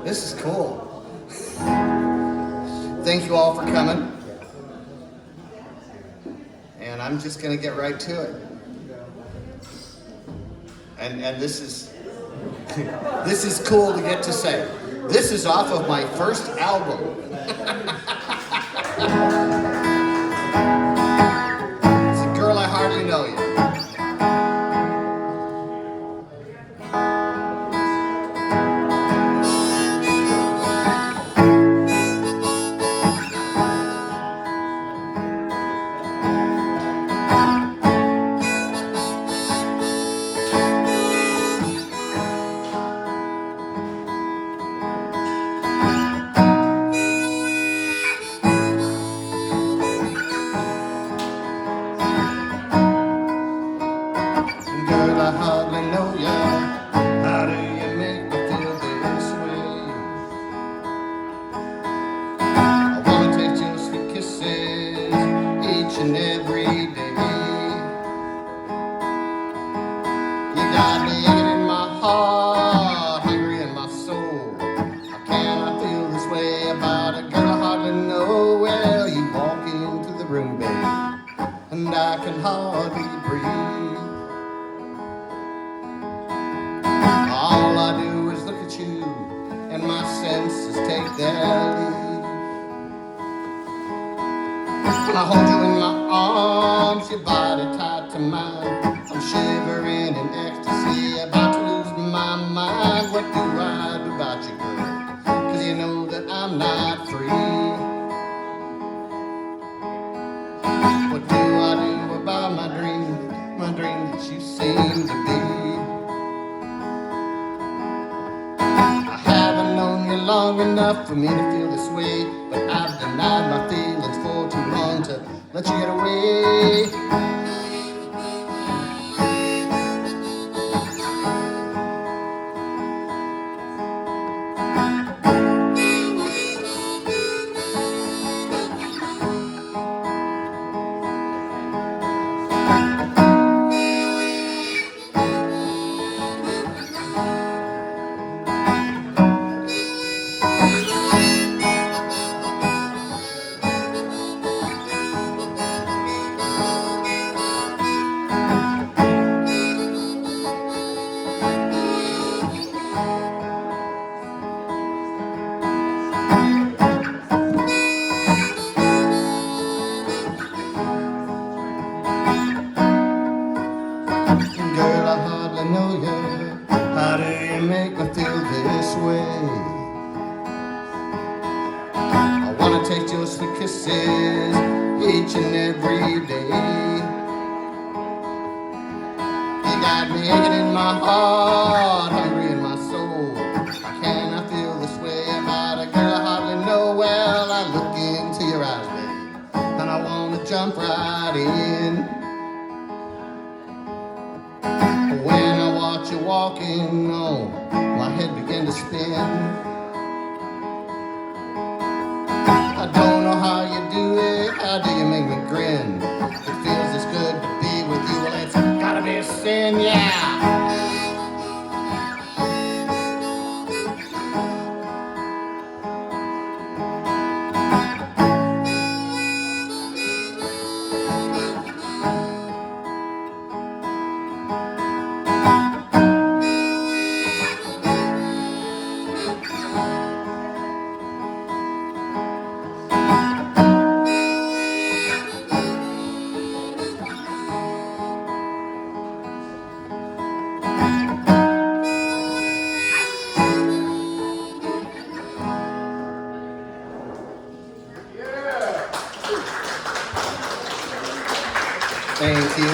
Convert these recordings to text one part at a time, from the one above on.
This is cool. Thank you all for coming. And I'm just going to get right to it. And this is this is cool to get to say. This is off of my first album. It's a Girl I Hardly Know You. Girl, I hardly know ya. How do you make me feel this way? I wanna taste your sweet kisses each and every day. You got me aching in my heart, hungry in my soul. How can I feel this way about a girl I hardly know? Well, you walk into the room, babe, and I can hardly breathe. All I do is look at you, and my senses take their lead. I hold you in my arms, your body tied to mine. I'm shivering in ecstasy, about to lose my mind. What do I do about you, girl? 'Cause you know that I'm not free. What do I do about my dream that you seem to be? Long enough for me to feel this way, but I've denied my feelings for too long to let you get away. Girl, I hardly know you. How do you make me feel this way? I wanna taste your sweet kisses each and every day. You got me aching in my heart, hungry in my soul. How can I feel this way about a girl I hardly know? Well, I look into your eyes, babe, and I wanna jump right in. When I watch you walking on, my head began to spin. I don't know how you do it, how do you make me grin? It feels as good to be with you, well it's gotta be a sin, yeah. Thank you.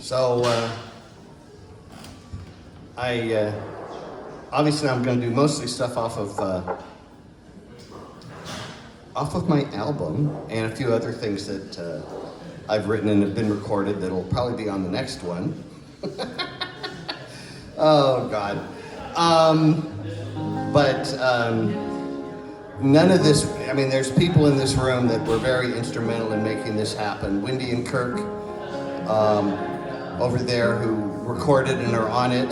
So, obviously I'm going to do mostly stuff off of my album and a few other things that I've written and have been recorded that'll probably be on the next one. Oh God. none of this, I mean, there's people in this room that were very instrumental in making this happen. Wendy and Kirk over there who recorded and are on it.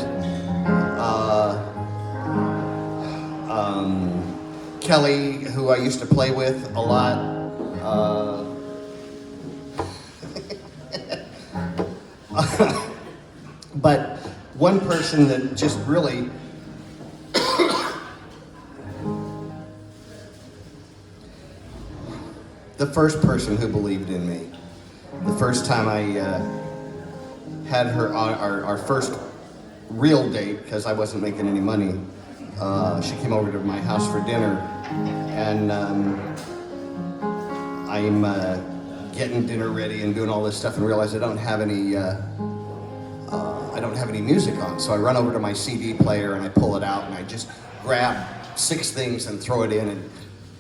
Kelly, who I used to play with a lot. But one person that just really the first person who believed in me. The first time I had her on our first real date, because I wasn't making any money, she came over to my house for dinner, and I'm getting dinner ready and doing all this stuff and realize I don't have any music on. So I run over to my CD player and I pull it out and I just grab 6 things and throw it in and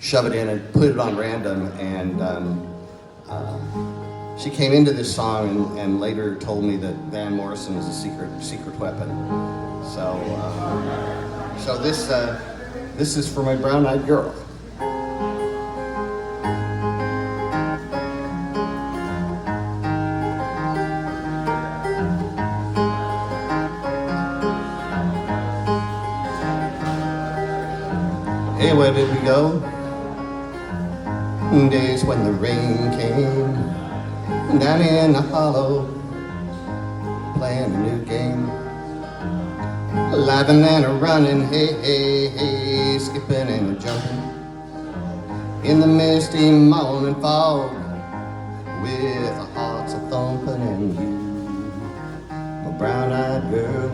shove it in and put it on random. And she came into this song and later told me that Van Morrison is a secret weapon. So this is for my brown-eyed girl. Hey, where did we go? Days when the rain came down in the hollow, playing a new game, laughing and a running, hey, hey, hey, skipping and a jumping in the misty morning fog, with our hearts a thumping, and you, my brown-eyed girl,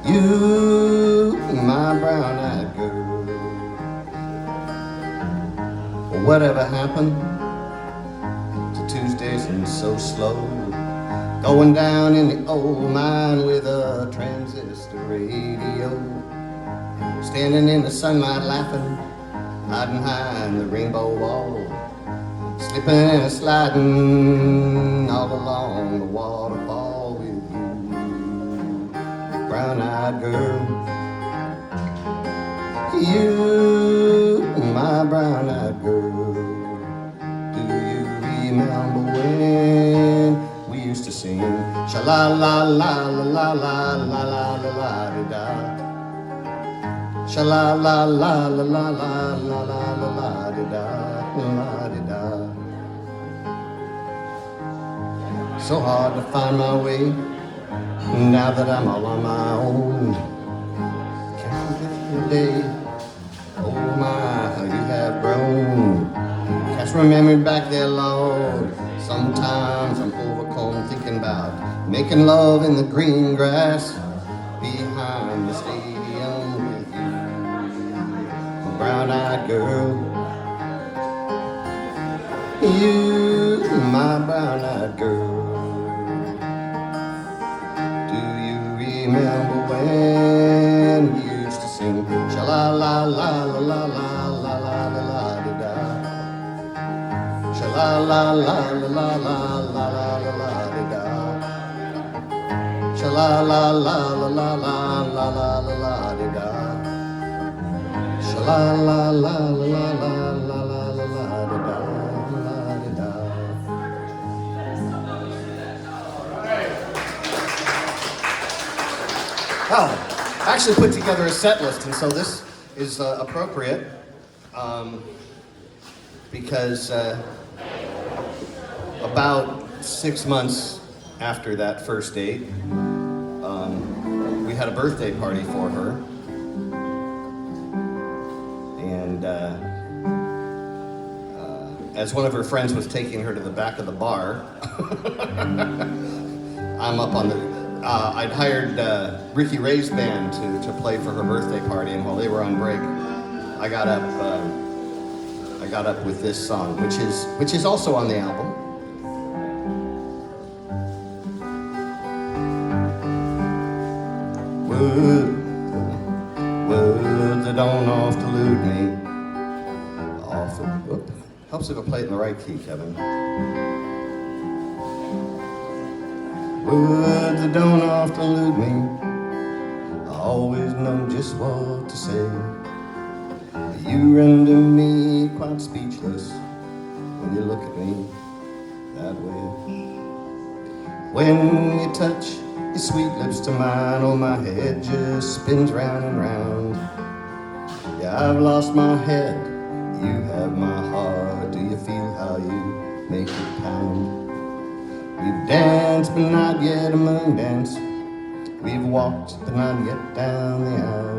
you, my brown-eyed girl. Whatever happened to Tuesdays and so slow, going down in the old mine with a transistor radio, standing in the sunlight laughing, hiding behind the rainbow wall, slipping and sliding all along the waterfall with you, brown-eyed girl. You, my brown-eyed girl. Do you remember when we used to sing sha-la-la-la-la-la-la-la-la-la-la-da? Sha-la-la-la-la-la-la-la-la-la-da-da. So hard to find my way now that I'm all on my own. Can't forget the day. Oh my, how you have grown. Can't remember back there, Lord. Sometimes I'm overcome thinking about making love in the green grass behind the stadium with you, my brown-eyed girl. You, my brown-eyed girl. Do you remember when we used to sing sha-la-la-la-la-la-la-la-la-la-la-da? Sha-la-la-la-la-la-la-la-la-la-la-da. Sha-la-la-la-la-la-la-la-la-la-la-da. Sha-la-la-la-la-la-la-la-la-la-da. Well, I actually put together a set list, and so this is appropriate because about 6 months after that first date, we had a birthday party for her, and as one of her friends was taking her to the back of the bar, I'm up on the I'd hired Ricky Ray's band to play for her birthday party, and while they were on break, I got up with this song, which is also on the album. Words that don't oft elude me. Helps if I play it in the right key, Kevin. Words that don't often elude me. I always know just what to say. You render me quite speechless when you look at me that way. When you touch your sweet lips to mine, oh, my head just spins round and round. Yeah, I've lost my head, you have my heart. Do you feel how you make it pound? We've danced but not yet a moon dance. We've walked but not yet down the aisle.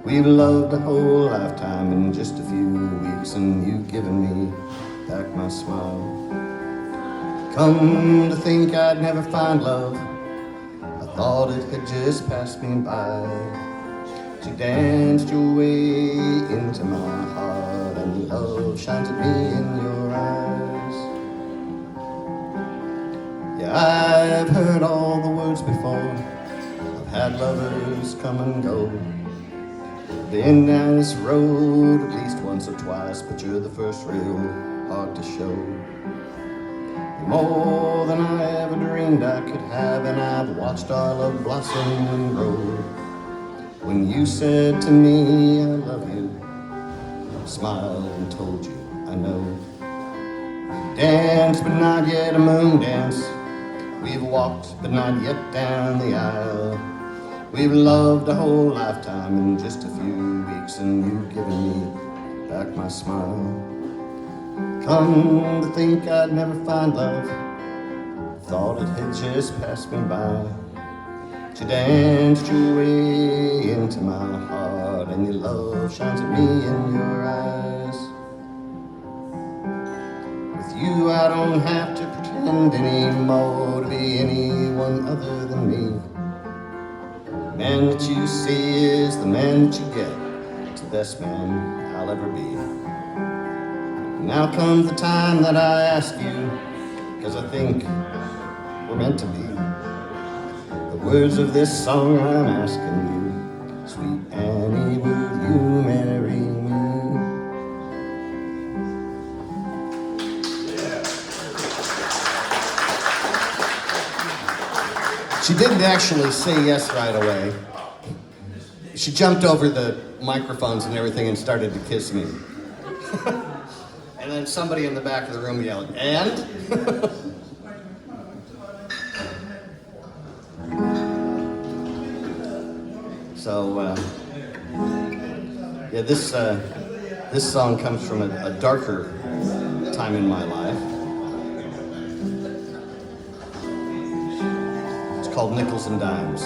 We've loved a whole lifetime in just a few weeks, and you've given me back my smile. Come to think I'd never find love, I thought it had just passed me by. You danced your way into my heart, and love shines at me in your eyes. Yeah, I've heard all the words before, I've had lovers come and go. Been down this road at least once or twice, but you're the first real heart to show. You're more than I ever dreamed I could have, and I've watched our love blossom and grow. When you said to me, I love you, I smiled and told you, I know. We've danced but not yet a moon dance. We've walked but not yet down the aisle. We've loved a whole lifetime in just a few weeks, and you've given me back my smile. Come to think I'd never find love, thought it had just passed me by. You danced your way into my heart, and your love shines at me in your eyes. With you I don't have to pretend anymore to be anyone other than me. The man that you see is the man that you get. It's the best man I'll ever be. Now comes the time that I ask you, 'cause I think we're meant to be. The words of this song I'm asking you, sweet Annie, will you marry me? She didn't actually say yes right away. She jumped over the microphones and everything and started to kiss me. And then somebody in the back of the room yelled, "And?" So, yeah, this song comes from a darker time in my life. It's called Nickels and Dimes.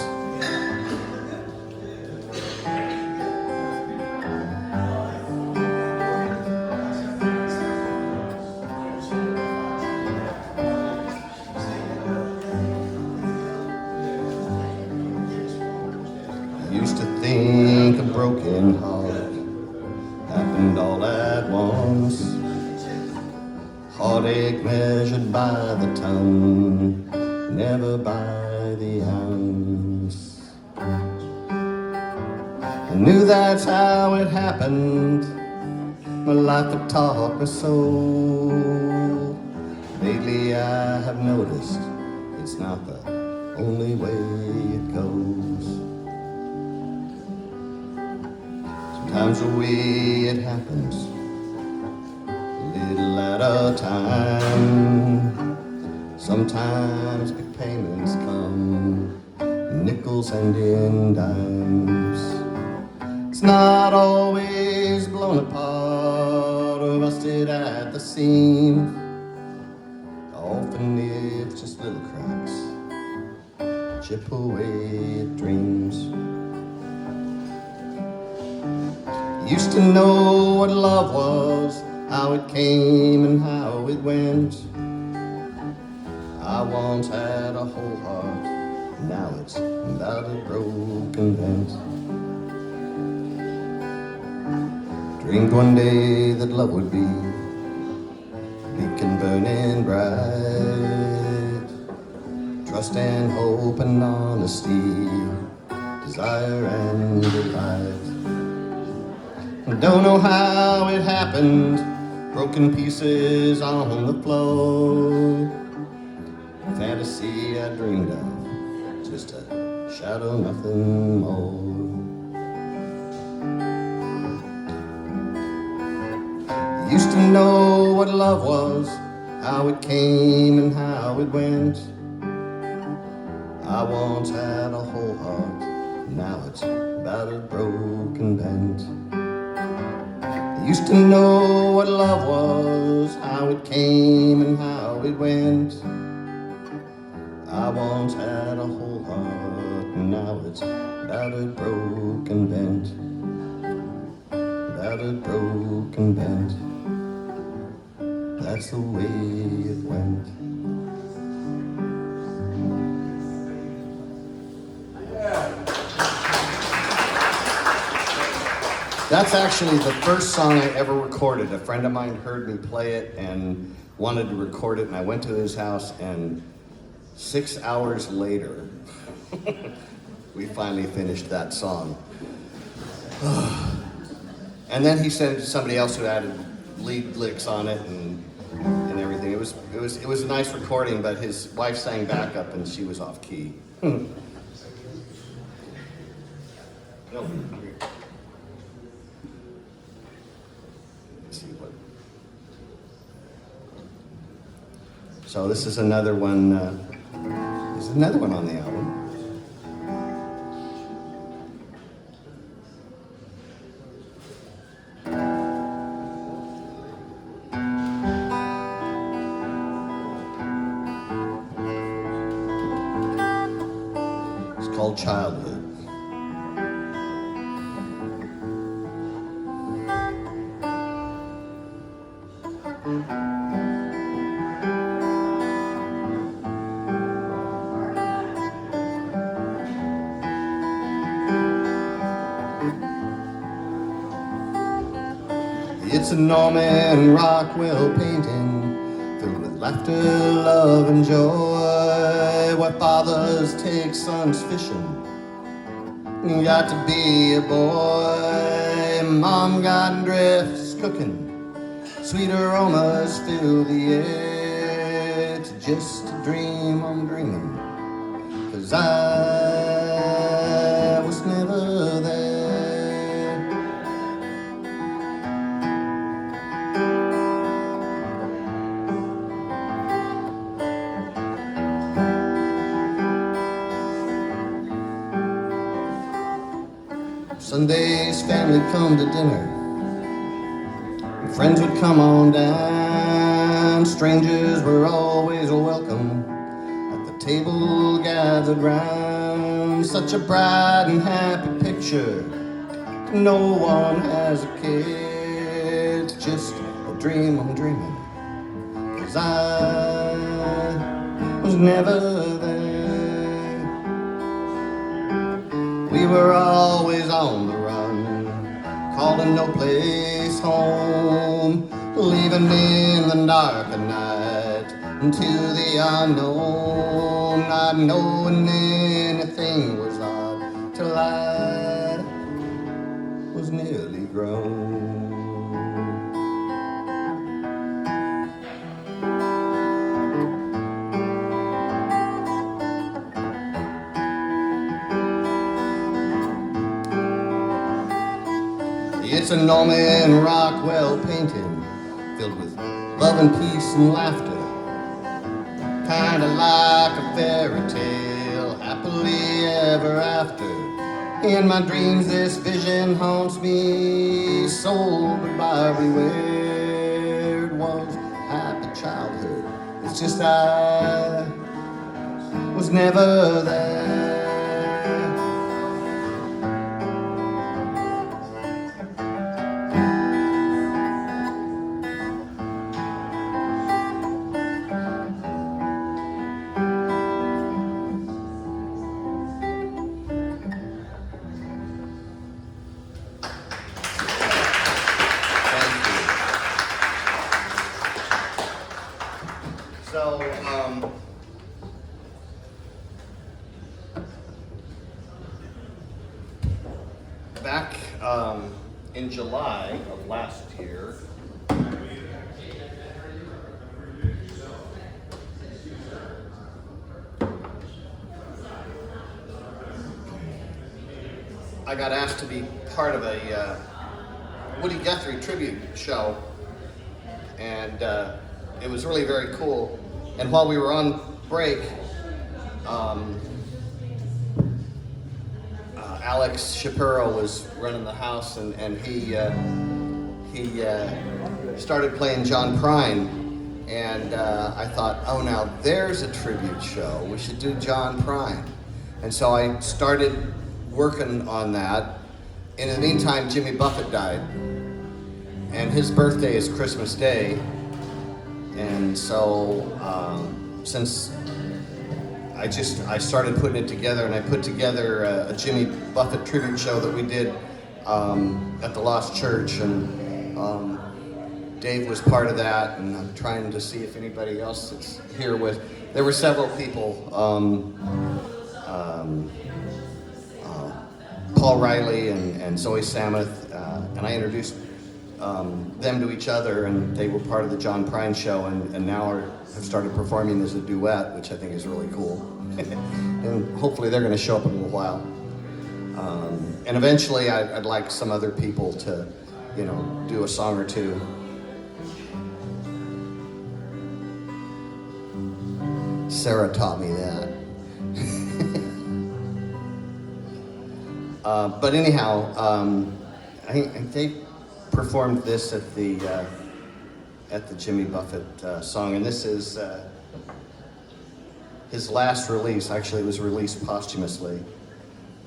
Used to think a broken heart happened all at once. Heartache measured by the ton, never by the ounce. I knew that's how it happened. My life had taught me so. Lately I have noticed it's not the only way it goes. Sometimes the way it happens, a little at a time. Sometimes big payments come, in nickels and in dimes. It's not always blown apart or busted at the seams. Often it's just little cracks, chip away at dreams. Used to know what love was, how it came and how it went. I once had a whole heart, now it's about a broken vent. Dreamed one day that love would be big and burning bright. Trust and hope and honesty, desire and delight. Don't know how it happened, broken pieces on the floor. Fantasy I dreamed of, just a shadow, nothing more. Used to know what love was, how it came and how it went. I once had a whole heart, now it's battered, broken, bent. I used to know what love was, how it came and how it went. I once had a whole heart, now it's battered, broken, bent. Battered, broken, bent. That's the way it went. That's actually the first song I ever recorded. A friend of mine heard me play it and wanted to record it, and I went to his house, and 6 hours later, we finally finished that song. And then he sent it to somebody else who added lead licks on it and everything. It was a nice recording, but his wife sang backup and she was off key. No, let's see what. So this is another one. There's another one on the album. Called Childhood. It's a Norman Rockwell painting filled with laughter, love, and joy. Where fathers take sons fishing. You got to be a boy. Mom got drifts cooking. Sweet aromas fill the air. It's just a dream I'm dreaming. 'Cause I was never there. Sundays, family come to dinner. Friends would come on down. Strangers were always welcome at the table gathered round. Such a bright and happy picture. No one has a care. It's just a dream I'm dreaming. 'Cause I was never there. We were always on the run, calling no place home, leaving me in the dark of night into the unknown, not knowing anything was odd till I was nearly grown. It's a Norman Rockwell painting filled with love and peace and laughter. Kinda like a fairy tale, happily ever after. In my dreams this vision haunts me, so goodbye beware. It was happy childhood, it's just I was never there. So, back in July of last year, I got asked to be part of a Woody Guthrie tribute show and it was really very cool. And while we were on break, um, Alex Shapiro was running the house, and he started playing John Prine, and I thought, oh, now there's a tribute show. We should do John Prine. And so I started working on that. In the meantime, Jimmy Buffett died, and his birthday is Christmas Day. And so since I started putting it together, and I put together a Jimmy Buffett tribute show that we did at the Lost Church, and Dave was part of that, and I'm trying to see if anybody else is here with. There were several people, Paul Riley and Zoe Sameth, and I introduced them to each other, and they were part of the John Prine show, and now have started performing as a duet, which I think is really cool. And hopefully they're going to show up in a little while. And eventually I'd like some other people to, do a song or two. Sarah taught me that. But anyhow, I think they performed this at the Jimmy Buffett song, and this is his last release. Actually, it was released posthumously,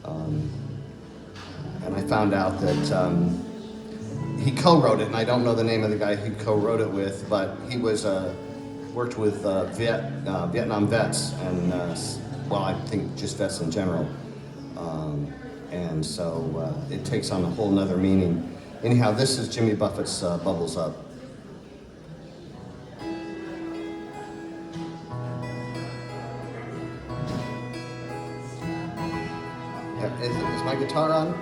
and I found out that he co-wrote it, and I don't know the name of the guy he co-wrote it with, but he was worked with Vietnam vets, and well, I think just vets in general, and so it takes on a whole nother meaning. Anyhow, this is Jimmy Buffett's Bubbles Up. Yeah, is my guitar on?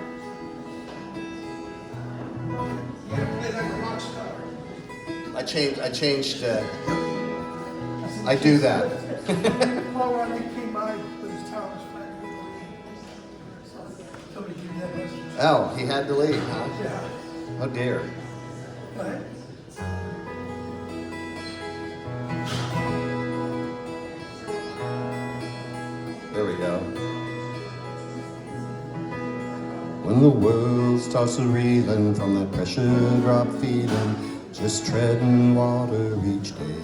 I changed, I do that. Paul Riley came by with his towers flat. Somebody gave me that message. Oh, he had to leave, huh? Yeah. Oh dear. Go ahead. There we go. When the world starts reeling from that pressure drop feeling, just treading water each day,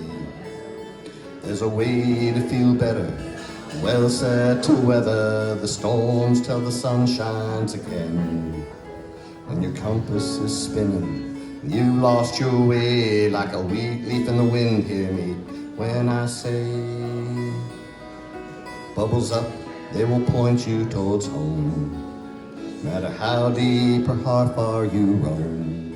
there's a way to feel better, well set to weather the storms till the sun shines again. When your compass is spinning, you lost your way like a weak leaf in the wind. Hear me when I say, bubbles up, they will point you towards home. No matter how deep or how far you roam,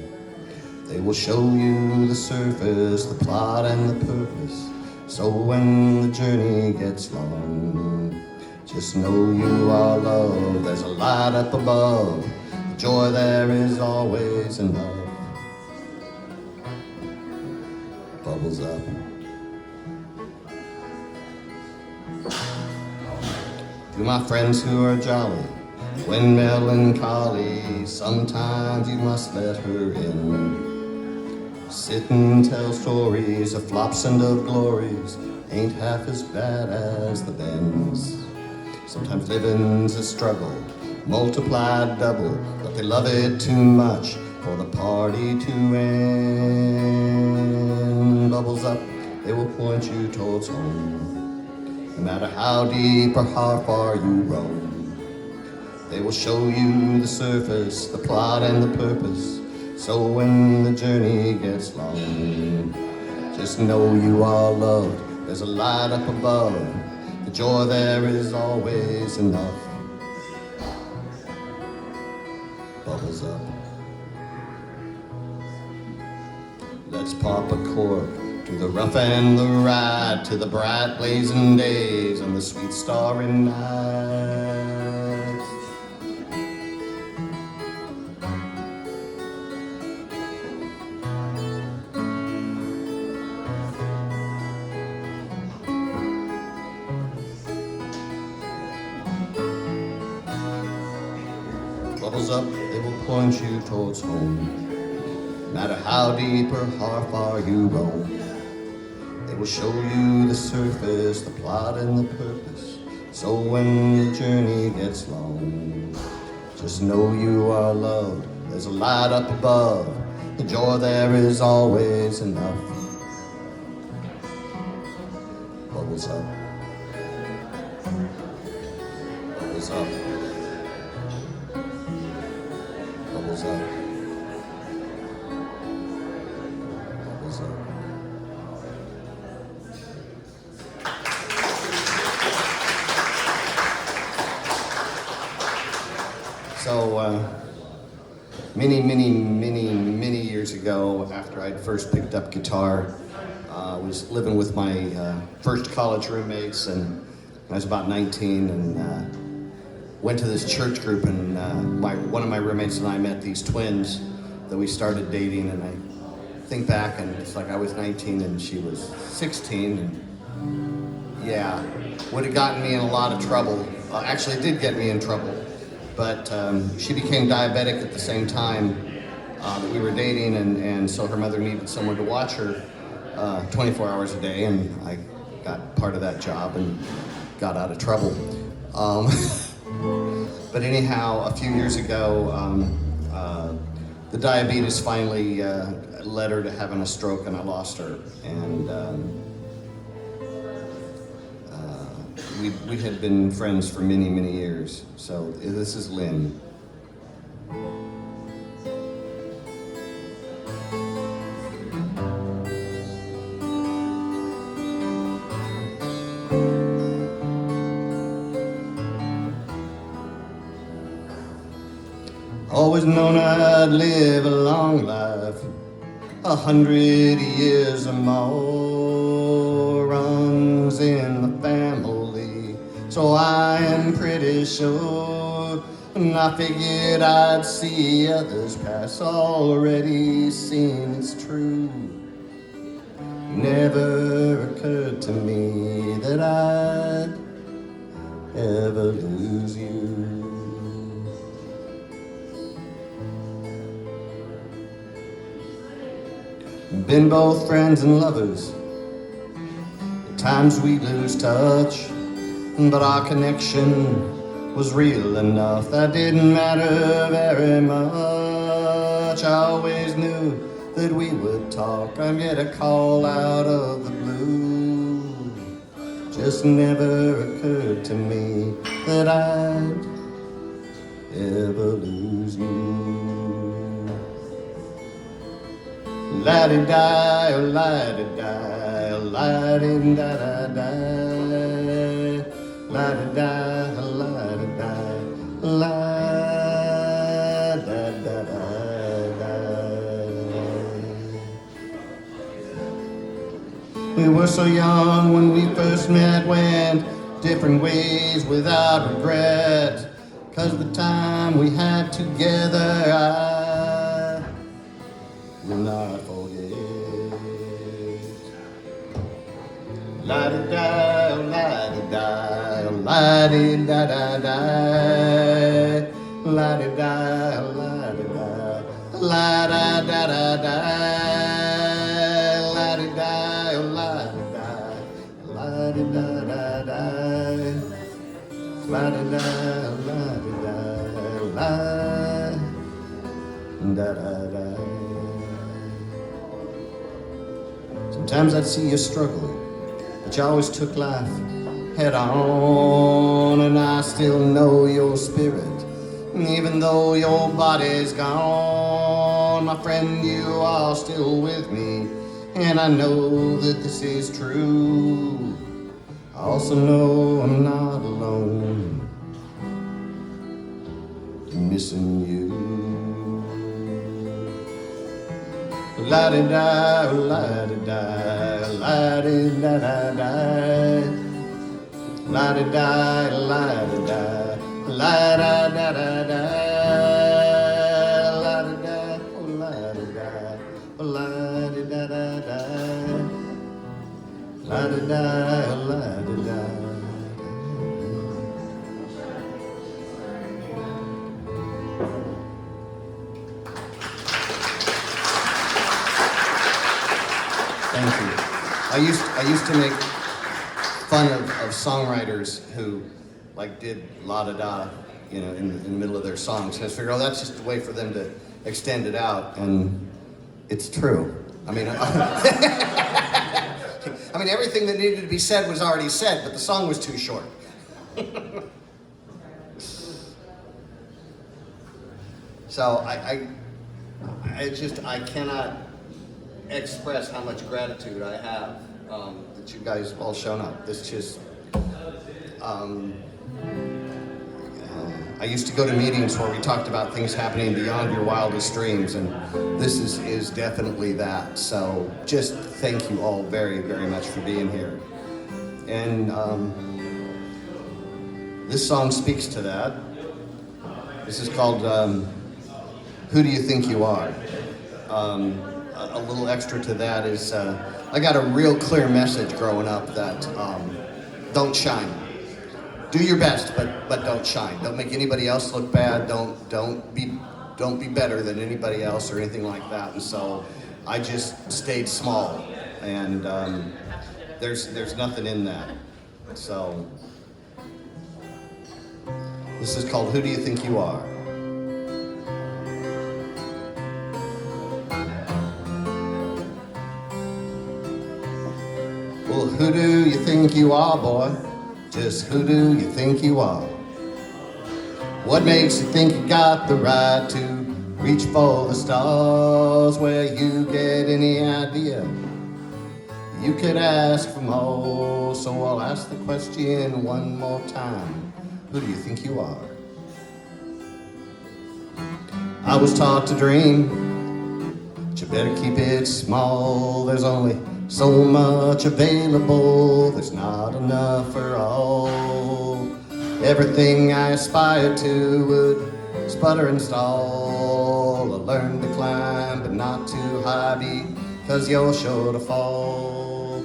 they will show you the surface, the plot and the purpose. So when the journey gets long, just know you are loved. There's a light up above, the joy there is always enough. Bubbles up. To my friends who are jolly, when melancholy, sometimes you must let her in. Sit and tell stories of flops and of glories, ain't half as bad as the bends. Sometimes living's a struggle, multiplied double, but they love it too much for the party to end. Bubbles up, they will point you towards home. No matter how deep or how far you roam, they will show you the surface, the plot and the purpose. So when the journey gets long, just know you are loved. There's a light up above, the joy there is always enough. Bubbles up. Let's pop a cork to the rough and the ride, to the bright blazing days and the sweet starry nights. Bubbles up, they will point you towards home. No matter how deep or how far you roam. They will show you the surface, the plot and the purpose. So when the journey gets long, just know you are loved. There's a light up above. The joy there is always enough. Bubbles up. Bubbles up. Bubbles up. Bubbles up. So, many years ago, after I'd first picked up guitar, I was living with my first college roommates, and I was about 19, and went to this church group, and one of my roommates and I met these twins that we started dating, and I think back, and it's like I was 19 and she was 16, and yeah, would have gotten me in a lot of trouble. Actually, it did get me in trouble. But she became diabetic at the same time that we were dating, and so her mother needed someone to watch her 24 hours a day, and I got part of that job and got out of trouble. But anyhow, a few years ago, the diabetes finally led her to having a stroke, and I lost her. And we had been friends for many years. So this is Lynn. Always known I'd live a long life, 100 years or more, runs in the family, so I am pretty sure. And I figured I'd see others pass, already seen it's true. Never occurred to me that I'd ever lose you. Been both friends and lovers. At times we lose touch, but our connection was real enough that didn't matter very much. I always knew that we would talk. I'd get a call out of the blue. Just never occurred to me that I'd ever lose you. La-di-di, oh la-di-di, oh la-di-da-da-da. La-di-di, oh la-di-di, la-da-da-da-da. We were so young when we first met, went different ways without regret. 'Cause the time we had together, I will not forget. La-di-di, oh la-di-di, oh la-di-da-da-da. La-di-di, oh la-di-di, la-da-da-da-da. La-di-di, oh la-di-di, la-di-da-da-da. La-di-di, oh la-di-di, la-da-da-da. Sometimes I'd see you struggle, but you always took life head on, and I still know your spirit, even though your body's gone. My friend, you are still with me, and I know that this is true. I also know I'm not alone in missing you. La-di-da, la-di-da, la-di-da-da-da. La-di-da, la-di-da, la-da-da-da-da. La-di-da, oh la-di-da, oh la-di-da-da-da. La-di-da, oh la-di-da. Thank you. I used to make fun of songwriters who like did la da da, you know, in the middle of their songs. And I figured, oh, that's just a way for them to extend it out, and it's true. I mean, I mean, everything that needed to be said was already said, but the song was too short. So I cannot express how much gratitude I have that you guys have all shown up. This just, I used to go to meetings where we talked about things happening beyond your wildest dreams, and this is definitely that. So just thank you all very, very much for being here. And this song speaks to that. This is called Who Do You Think You Are? A little extra to that is I got a real clear message growing up that don't shine. Do your best, but don't shine. Don't make anybody else look bad. Don't be better than anybody else or anything like that. And so I just stayed small, and there's nothing in that. So this is called Who Do You Think You Are? Well, who do you think you are, boy? Just who do you think you are? What makes you think you got the right to reach for the stars? Where you get any idea? You could ask for more, so I'll ask the question one more time. Who do you think you are? I was taught to dream, but you better keep it small. There's only so much available, there's not enough for all. Everything I aspired to would sputter and stall. I learned to climb, but not too high, because you're sure to fall.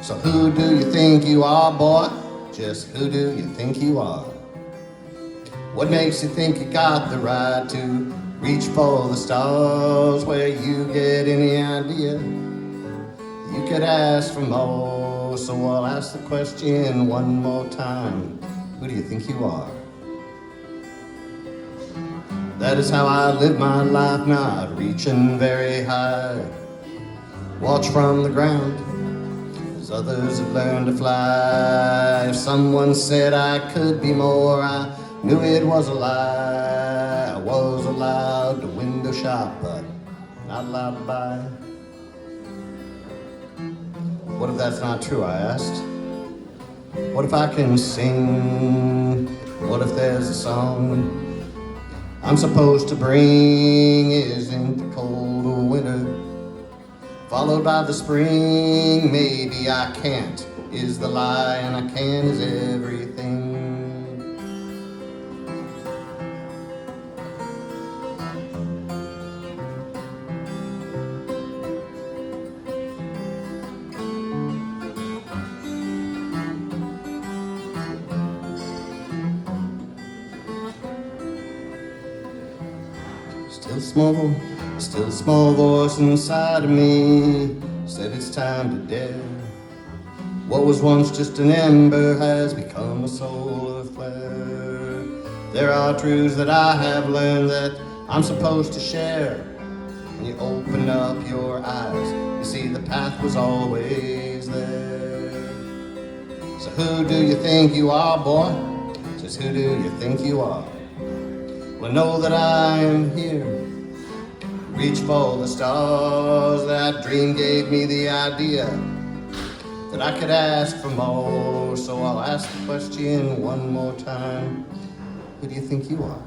So who do you think you are, boy? Just who do you think you are? What makes you think you got the right to reach for the stars? Where you get any idea? You could ask for more, so I'll ask the question one more time. Who do you think you are? That is how I live my life, not reaching very high. Watch from the ground, as others have learned to fly. If someone said I could be more, I knew it was a lie. I was allowed to window shop, but not allowed to buy. What if that's not true, I asked? What if I can sing? What if there's a song I'm supposed to bring? Isn't the cold of winter followed by the spring? Maybe I can't is the lie, and I can is everything. Still a small voice inside of me said it's time to dare. What was once just an ember has become a solar flare. There are truths that I have learned that I'm supposed to share. When you open up your eyes, you see the path was always there. So who do you think you are, boy? Just who do you think you are? Well, know that I am here. Reach for the stars. That dream gave me the idea that I could ask for more. So I'll ask the question one more time. Who do you think you are?